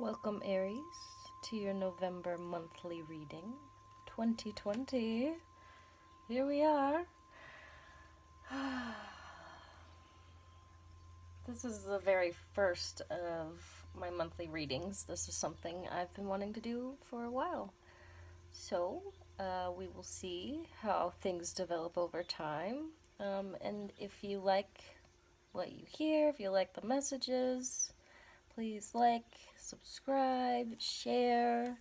Welcome, Aries, to your November monthly reading, 2020. Here we are. This is the very first of my monthly readings. This is something I've been wanting to do for a while. So, we will see how things develop over time. And if you like what you hear, if you like the messages, please like, subscribe, share.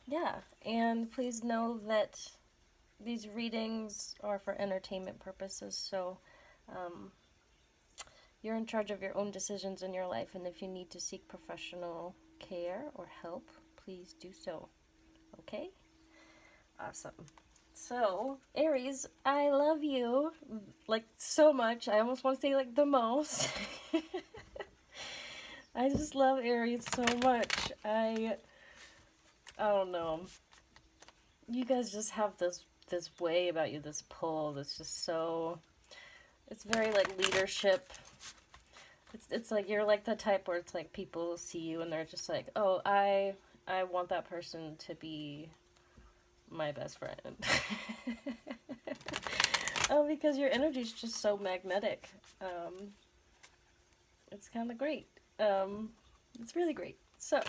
Yeah, and please know that these readings are for entertainment purposes, so you're in charge of your own decisions in your life, and if you need to seek professional care or help, please do so. Okay? Awesome. So, Aries, I love you, like, so much. I almost want to say, like, the most. I just love Aries so much. I don't know. You guys just have this way about you, this pull that's just so... It's very, like, leadership. It's like, you're, like, the type where it's, like, people see you and they're just like, oh, I want that person to be my best friend. Oh, because your energy's just so magnetic. It's kind of great. It's really great. So,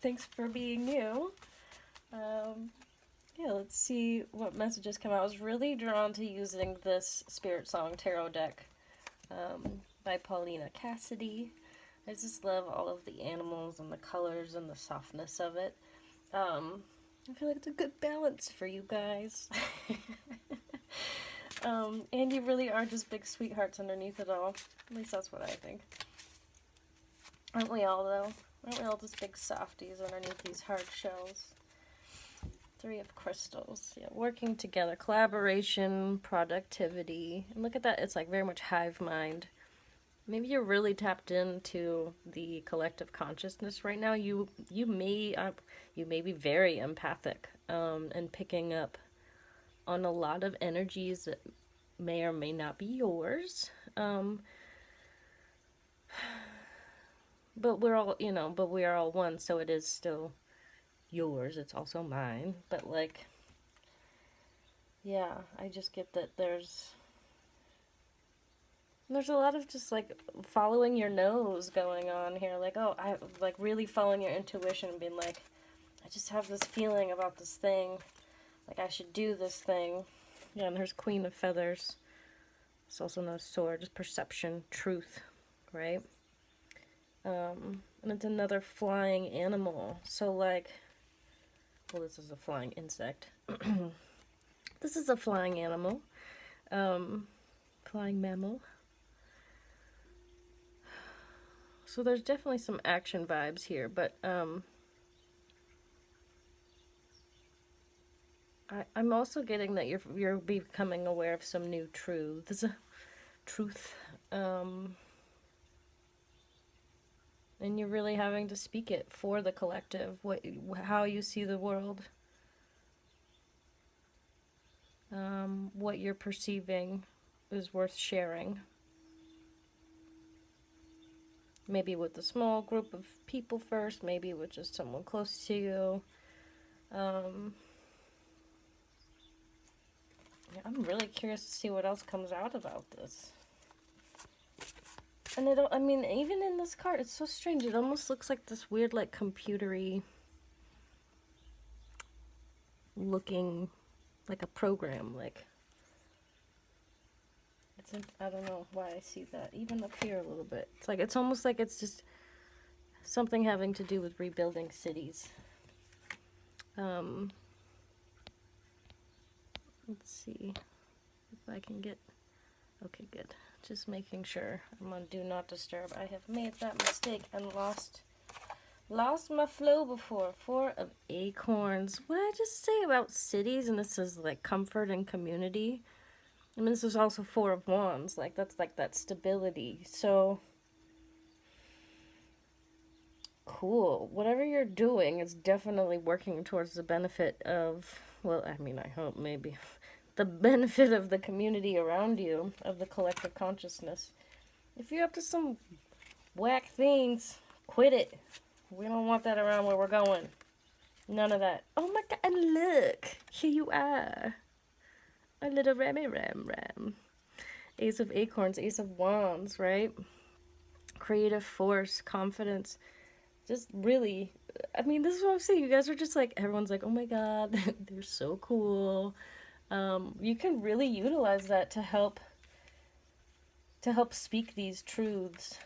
thanks for being you. Yeah, let's see what messages come out. I was really drawn to using this Spiritsong tarot deck by Paline, Cassidy. I just love all of the animals and the colors and the softness of it. I feel like it's a good balance for you guys. And you really are just big sweethearts underneath it all. At least that's what I think. Aren't we all, though? Aren't we all just big softies underneath these hard shells? Three of crystals. Yeah, working together. Collaboration, productivity. And look at that. It's like very much hive mind. Maybe you're really tapped into the collective consciousness right now. You may be very empathic and picking up on a lot of energies that may or may not be yours. But we're all, but we are all one, so it is still yours. It's also mine. But, like, yeah, I just get that there's a lot of just, like, following your nose going on here. Like, oh, I, like, really following your intuition and being like, I just have this feeling about this thing. Like, I should do this thing. Yeah, and there's Queen of Feathers. It's also known as sword, just perception, truth, right? And it's another flying animal. So, like, well, this is a flying insect. This is a flying animal. Flying mammal. So there's definitely some action vibes here, but I'm also getting that you're becoming aware of some new truths. And you're really having to speak it for the collective, how you see the world, what you're perceiving is worth sharing. Maybe with a small group of people first, maybe with just someone close to you. I'm really curious to see what else comes out about this. And even in this card, it's so strange. It almost looks like this weird, like, computery looking, like a program, like, I don't know why I see that, even up here a little bit. It's like, it's almost like it's just something having to do with rebuilding cities. Let's see if I can get, okay, good. Just making sure I'm on Do Not Disturb. I have made that mistake and lost my flow before. 4 of Acorns. What did I just say about cities? And this is like comfort and community. I mean, this is also 4 of Wands. Like, that's like that stability. So, cool. Whatever you're doing is definitely working towards the benefit of, well, I mean, I hope maybe the benefit of the community around you, of the collective consciousness. If you're up to some whack things. Quit it. We don't want that around where we're going. None of that. Oh my god, and look. Here you are. A little Rammy Ram. Ace of Acorns, Ace of Wands, right? Creative force, confidence. Just really, I mean, this is what I'm saying. You guys are just like, everyone's like, oh my god, they're so cool. You can really utilize that to help speak these truths.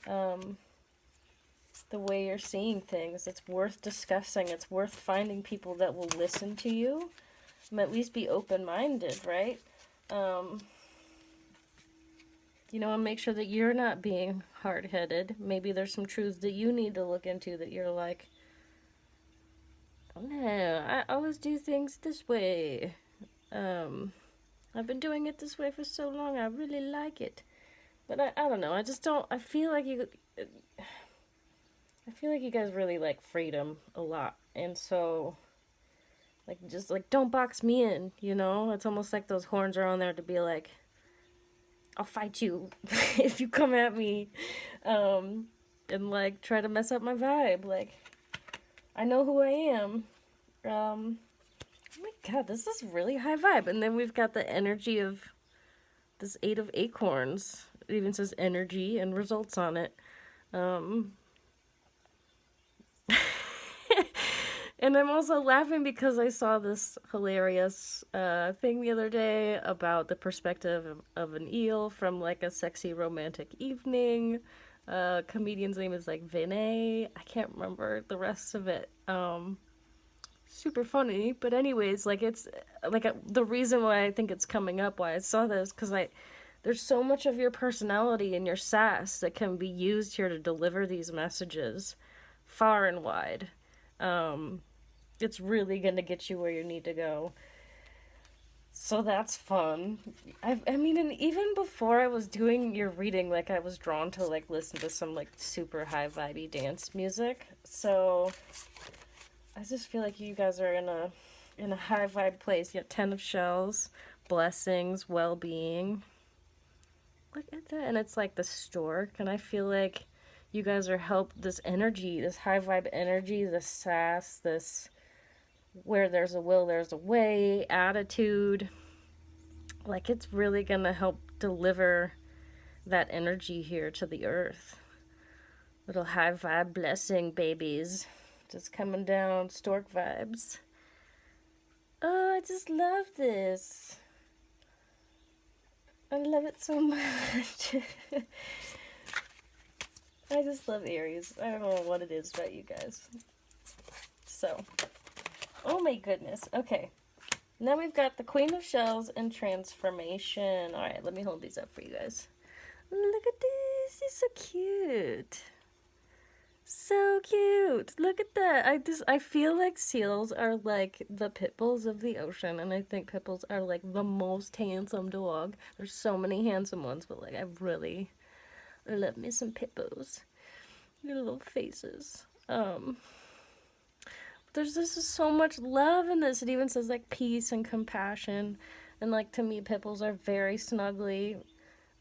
The way you're seeing things, it's worth discussing. It's worth finding people that will listen to you, and at least be open-minded, right? You know, and make sure that you're not being hard-headed. Maybe there's some truths that you need to look into that you're like, oh, no, I always do things this way. I've been doing it this way for so long, I really like it. But I don't know, I just don't, I feel like you guys really like freedom a lot. And so, like, just, like, don't box me in, you know? It's almost like those horns are on there to be like, I'll fight you if you come at me, and, like, try to mess up my vibe. Like, I know who I am. Oh my god, this is really high vibe. And then we've got the energy of this 8 of Acorns. It even says energy and results on it. And I'm also laughing because I saw this hilarious thing the other day about the perspective of an eel from, like, a sexy romantic evening. Comedian's name is, like, Vinay. I can't remember the rest of it. Super funny. But anyways, like, it's, like, the reason why I think it's coming up, why I saw this, because there's so much of your personality and your sass that can be used here to deliver these messages far and wide. It's really gonna get you where you need to go. So that's fun. I mean, and even before I was doing your reading, like, I was drawn to, like, listen to some, like, super high vibey dance music. So I just feel like you guys are in a high vibe place. You have 10 of Shells, blessings, well-being. Look at that. And it's like the stork, and I feel like you guys are this energy, this high vibe energy, this sass, this where there's a will, there's a way, attitude. Like, it's really gonna help deliver that energy here to the earth. Little high vibe blessing babies. Just coming down, stork vibes. Oh, I just love this. I love it so much. I just love Aries. I don't know what it is about you guys. So, oh my goodness. Okay. Now we've got the Queen of Shells and Transformation. Alright, let me hold these up for you guys. Look at this. He's so cute. So cute. Look at that. I feel like seals are like the pit bulls of the ocean, and I think pit bulls are like the most handsome dog. There's so many handsome ones, but, like, I really love me some pit bulls. Their little faces. There's just so much love in this. It even says, like, peace and compassion. And, like, to me, pit bulls are very snuggly.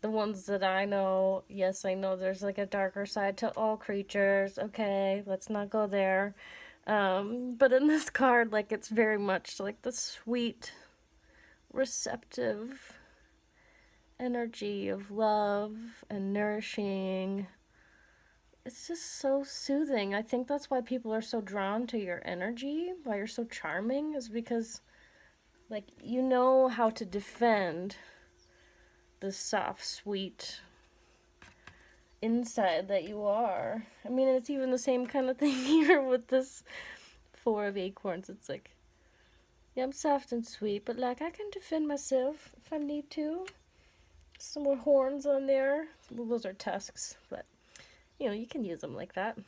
The ones that I know, yes, I know there's, like, a darker side to all creatures. Okay, let's not go there. But in this card, like, it's very much, like, the sweet, receptive energy of love and nourishing. It's just so soothing. I think that's why people are so drawn to your energy, why you're so charming, is because, like, you know how to defend the soft, sweet inside that you are. I mean, it's even the same kind of thing here with this 4 of Acorns. It's like, yeah, I'm soft and sweet, but, like, I can defend myself if I need to. Some more horns on there. Well, those are tusks, but, you know, you can use them like that.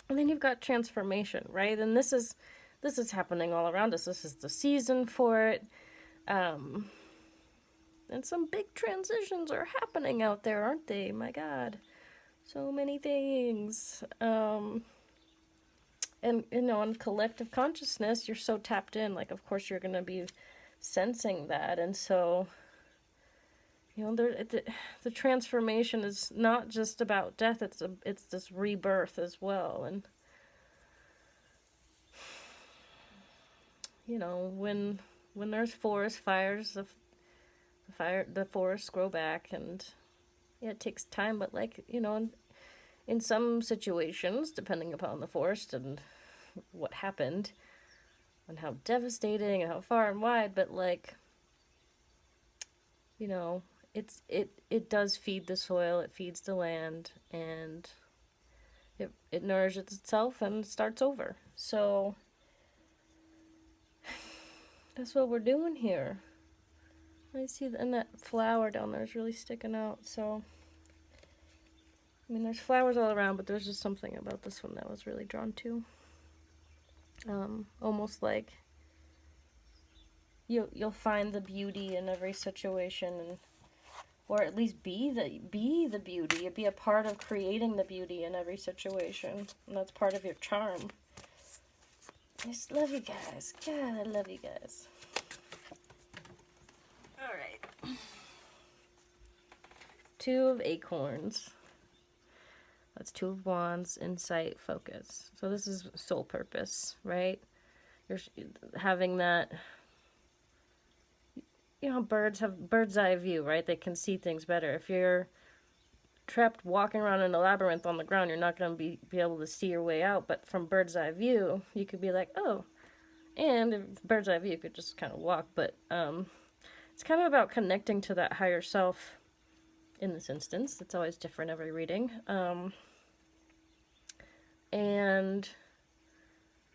And then you've got Transformation, right? And this is happening all around us. This is the season for it. And some big transitions are happening out there, aren't they? My God. So many things. And, you know, in collective consciousness, you're so tapped in. Like, of course, you're going to be sensing that. And so, You know, the transformation is not just about death, it's this rebirth as well. And, you know, when there's forest fires, the forests grow back, and yeah, it takes time, but like, you know, in some situations, depending upon the forest and what happened, and how devastating and how far and wide, but like, you know, it does feed the soil, it feeds the land, and it nourishes itself and starts over. So that's what we're doing here. I see, and that flower down there is really sticking out. So, I mean, there's flowers all around, but there's just something about this one that was really drawn to. Almost like you'll find the beauty in every situation, and or at least be the beauty, be a part of creating the beauty in every situation, and that's part of your charm. I just love you guys. God, I love you guys. All right. 2 of Acorns. That's 2 of Wands, insight, focus. So this is soul purpose, right? You're having that, you know, birds have bird's eye view, right? They can see things better. If you're trapped walking around in a labyrinth on the ground, you're not going to be able to see your way out. But from bird's eye view, you could be like, oh. And if bird's eye view, you could just kind of walk. But it's kind of about connecting to that higher self in this instance. It's always different every reading. And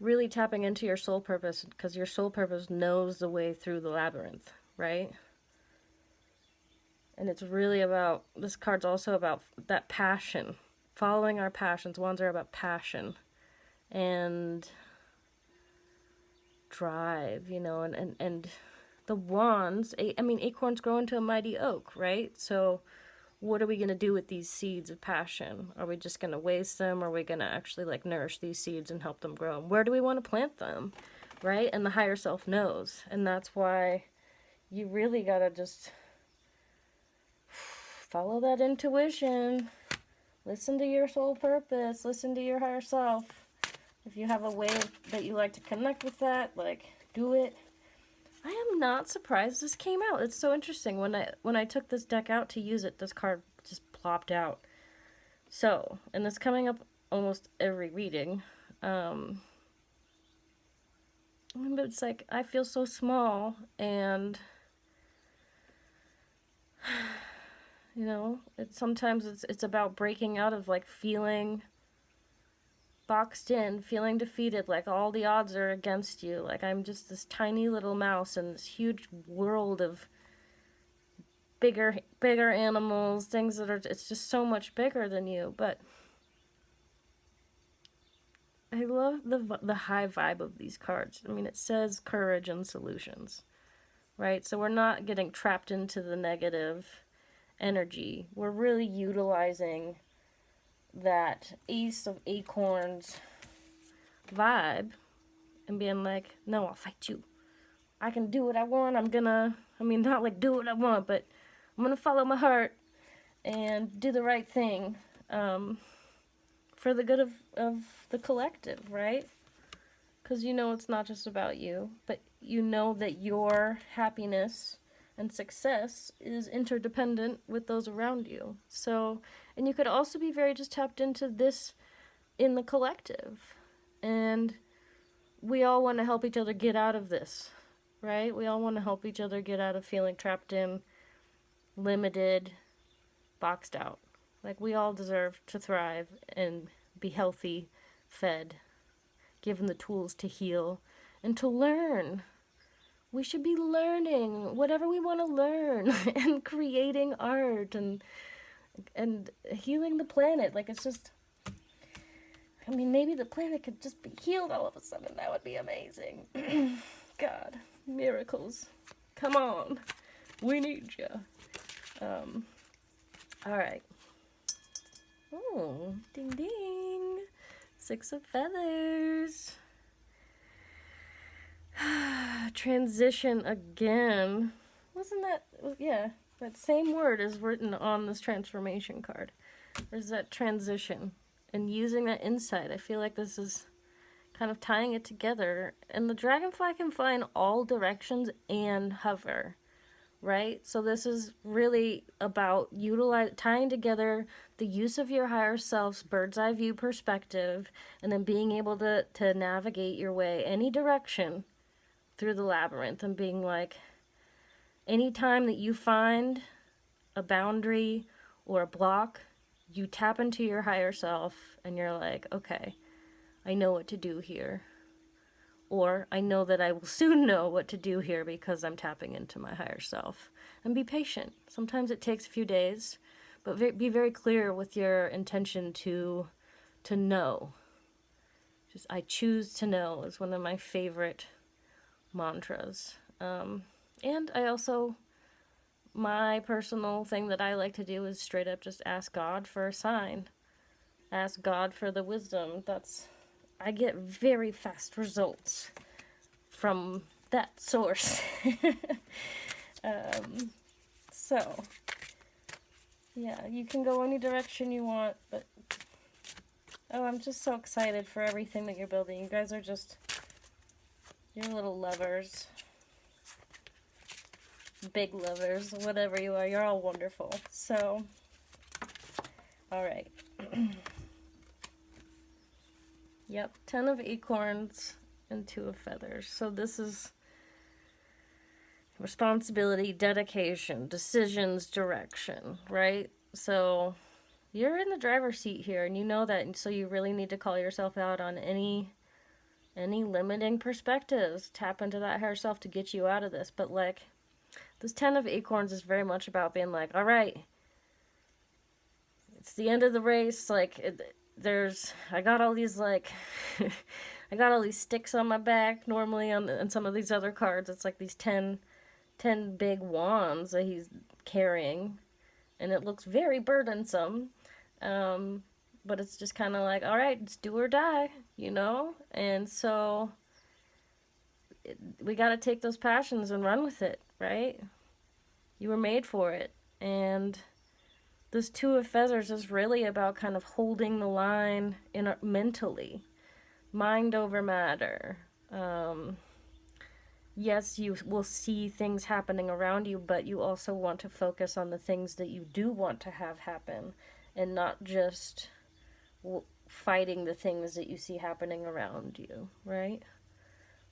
really tapping into your soul purpose, because your soul purpose knows the way through the labyrinth, right? And it's really about, this card's also about that passion, following our passions. Wands are about passion and drive, you know, and the wands, I mean, acorns grow into a mighty oak, right? So what are we going to do with these seeds of passion? Are we just going to waste them? Or are we going to actually like nourish these seeds and help them grow? Where do we want to plant them, right? And the higher self knows. And that's why you really got to just follow that intuition. Listen to your soul purpose. Listen to your higher self. If you have a way that you like to connect with that, like, do it. I am not surprised this came out. It's so interesting. When I took this deck out to use it, this card just plopped out. So, and it's coming up almost every reading. But it's like, I feel so small, and you know, sometimes it's about breaking out of like feeling boxed in, feeling defeated, like all the odds are against you. Like I'm just this tiny little mouse in this huge world of bigger animals, things that are, it's just so much bigger than you. But I love the high vibe of these cards. I mean, it says courage and solutions, right? So we're not getting trapped into the negative energy. We're really utilizing that Ace of Acorns vibe and being like, no, I'll fight you. I can do what I want. Not like do what I want, but I'm gonna follow my heart and do the right thing for the good of the collective, right? Because you know it's not just about you, but you know that your happiness and success is interdependent with those around you. So, and you could also be very just tapped into this in the collective. And we all want to help each other get out of this, right? We all want to help each other get out of feeling trapped in, limited, boxed out. Like we all deserve to thrive and be healthy, fed, given the tools to heal and to learn. We should be learning whatever we want to learn and creating art and healing the planet. Like it's just, I mean, maybe the planet could just be healed all of a sudden. That would be amazing. God, miracles. Come on. We need you. All right. Oh, ding ding. 6 of feathers. Transition again. Wasn't that, yeah, That same word is written on this transformation card. There's that transition. And using that insight, I feel like this is kind of tying it together. And the dragonfly can fly in all directions and hover, right? So this is really about tying together the use of your higher self's bird's eye view perspective, and then being able to navigate your way any direction through the labyrinth, and being like, anytime that you find a boundary or a block, you tap into your higher self and you're like, okay, I know what to do here. Or I know that I will soon know what to do here because I'm tapping into my higher self. And be patient. Sometimes it takes a few days, but be very clear with your intention to know. Just, I choose to know is one of my favorite mantras. And I also, my personal thing that I like to do is straight up just ask God for a sign. Ask God for the wisdom. I get very fast results from that source. So, yeah, you can go any direction you want, but, oh, I'm just so excited for everything that you're building. You guys are just, you're little lovers. Big lovers, whatever you are, you're all wonderful. So, alright. Yep, 10 of acorns and 2 of feathers. So this is responsibility, dedication, decisions, direction, right? So you're in the driver's seat here, and you know that, and so you really need to call yourself out on any limiting perspectives. Tap into that higher self to get you out of this. But like, this 10 of acorns is very much about being like, all right, it's the end of the race. Like, I got all these, like, I got all these sticks on my back. Normally on some of these other cards, it's like these 10 big wands that he's carrying. And it looks very burdensome. But it's just kind of like, all right, it's do or die, you know? And so we got to take those passions and run with it, right? You were made for it. And this 2 of feathers is really about kind of holding the line mentally. Mind over matter. Yes, you will see things happening around you, but you also want to focus on the things that you do want to have happen, and not just fighting the things that you see happening around you, right?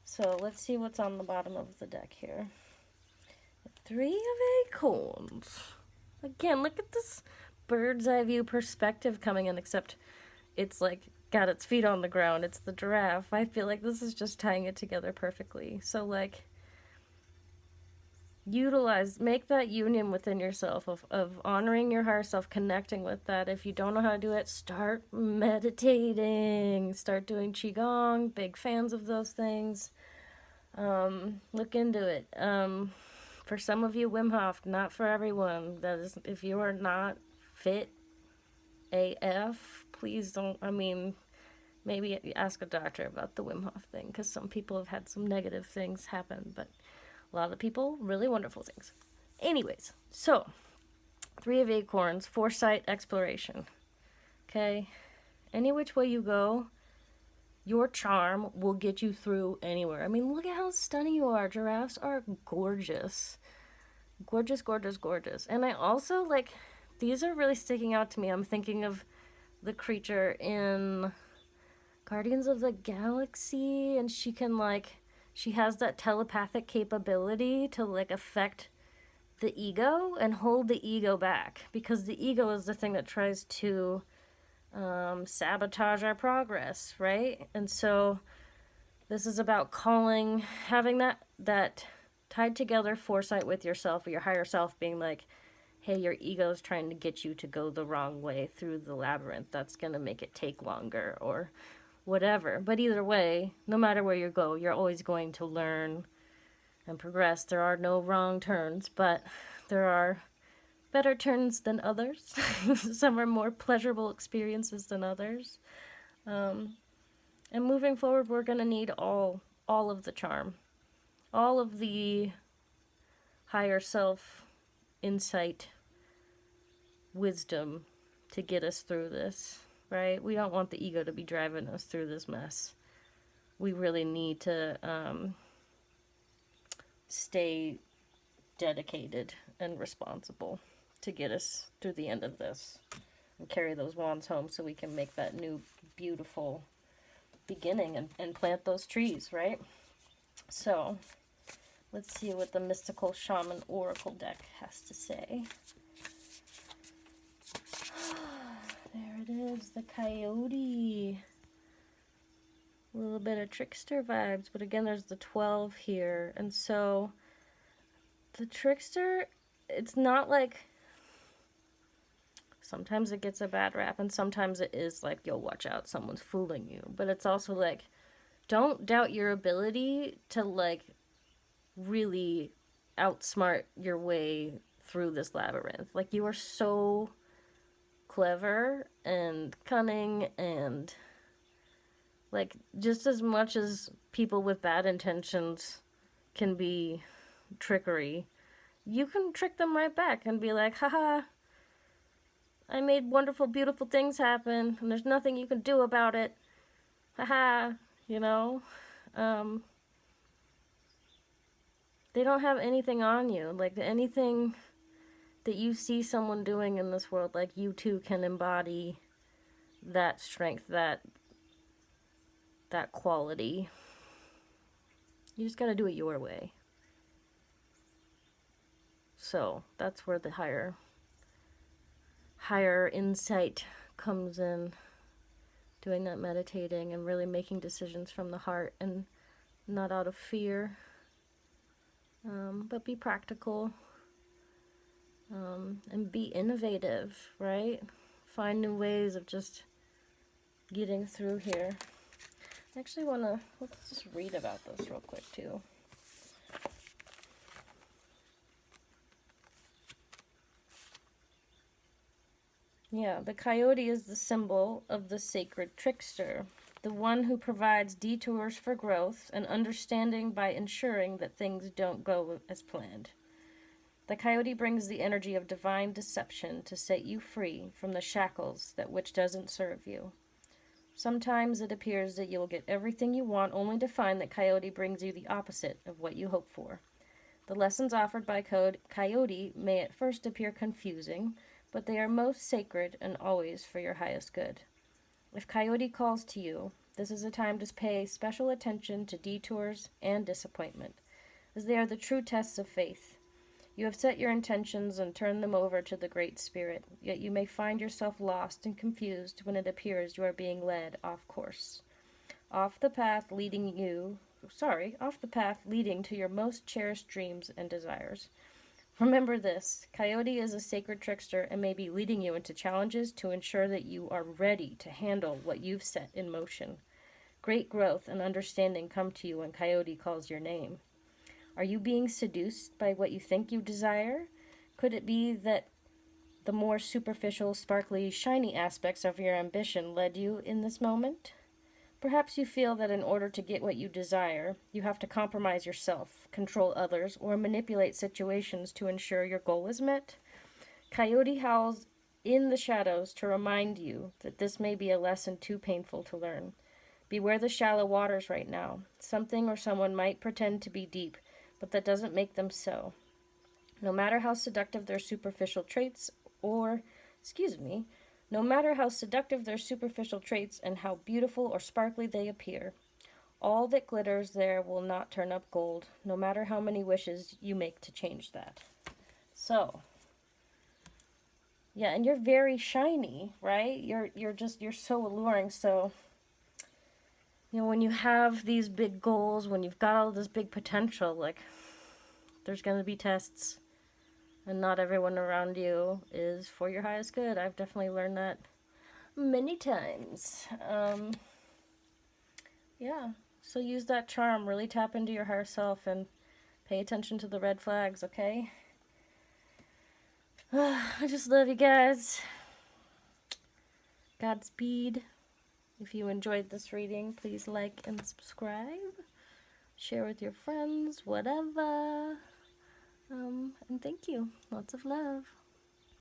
So let's see what's on the bottom of the deck here. 3 of acorns. Again, look at this bird's eye view perspective coming in, except it's like got its feet on the ground. It's the giraffe. I feel like this is just tying it together perfectly. So like, make that union within yourself of honoring your higher self, connecting with that. If you don't know how to do it, start meditating, start doing qigong. Big fans of those things. Look into it. For some of you, Wim Hof, not for everyone. That is, if you are not fit AF, please don't, maybe ask a doctor about the Wim Hof thing, because some people have had some negative things happen, but a lot of people, really wonderful things. Anyways, so 3 of acorns, foresight, exploration. Okay? Any which way you go, your charm will get you through anywhere. I mean, look at how stunning you are. Giraffes are gorgeous. Gorgeous, gorgeous, gorgeous. And I also, like, these are really sticking out to me. I'm thinking of the creature in Guardians of the Galaxy, and she can, like, she has that telepathic capability to, like, affect the ego and hold the ego back, because the ego is the thing that tries to sabotage our progress, right? And so this is about having that tied together foresight with yourself, or your higher self, being like, hey, your ego's trying to get you to go the wrong way through the labyrinth. That's going to make it take longer, or whatever. But either way, no matter where you go, you're always going to learn and progress. There are no wrong turns, but there are better turns than others. Some are more pleasurable experiences than others. And moving forward, we're going to need all of the charm, all of the higher self insight, wisdom to get us through this, right? We don't want the ego to be driving us through this mess. We really need to stay dedicated and responsible to get us through the end of this and carry those wands home so we can make that new beautiful beginning and plant those trees, right? So let's see what the Mystical Shaman Oracle deck has to say. There it is, the Coyote. A little bit of trickster vibes, but again, there's the 12 here. And so the trickster, it's not like, sometimes it gets a bad rap, and sometimes it is like, yo, watch out, someone's fooling you. But it's also like, don't doubt your ability to, like, really outsmart your way through this labyrinth. Like, you are so clever and cunning, and, like, just as much as people with bad intentions can be trickery, you can trick them right back and be like, haha, I made wonderful, beautiful things happen, and there's nothing you can do about it. Haha, you know? They don't have anything on you. Like, anything that you see someone doing in this world, like, you too can embody that strength, that quality. You just gotta do it your way. So, that's where the higher insight comes in. Doing that meditating and really making decisions from the heart and not out of fear. But be practical. And be innovative, right? Find new ways of just getting through here. I actually let's just read about this real quick too. Yeah, the coyote is the symbol of the sacred trickster, the one who provides detours for growth and understanding by ensuring that things don't go as planned. The coyote brings the energy of divine deception to set you free from the shackles that which doesn't serve you. Sometimes it appears that you will get everything you want, only to find that coyote brings you the opposite of what you hope for. The lessons offered by coyote may at first appear confusing, but they are most sacred and always for your highest good. If coyote calls to you, this is a time to pay special attention to detours and disappointment, as they are the true tests of faith. You have set your intentions and turned them over to the Great Spirit, yet you may find yourself lost and confused when it appears you are being led off course. Off the path leading to your most cherished dreams and desires. Remember this, coyote is a sacred trickster and may be leading you into challenges to ensure that you are ready to handle what you've set in motion. Great growth and understanding come to you when coyote calls your name. Are you being seduced by what you think you desire? Could it be that the more superficial, sparkly, shiny aspects of your ambition led you in this moment? Perhaps you feel that in order to get what you desire, you have to compromise yourself, control others, or manipulate situations to ensure your goal is met. Coyote howls in the shadows to remind you that this may be a lesson too painful to learn. Beware the shallow waters right now. Something or someone might pretend to be deep, but that doesn't make them so. No matter how seductive their superficial traits and how beautiful or sparkly they appear, all that glitters there will not turn up gold, no matter how many wishes you make to change that. So, yeah, and you're very shiny, right? You're so alluring. So, you know, when you have these big goals, when you've got all this big potential, like, there's going to be tests, and not everyone around you is for your highest good. I've definitely learned that many times. Yeah, so use that charm, really tap into your higher self and pay attention to the red flags, okay? I just love you guys. Godspeed. If you enjoyed this reading, please like and subscribe. Share with your friends, whatever. And thank you. Lots of love.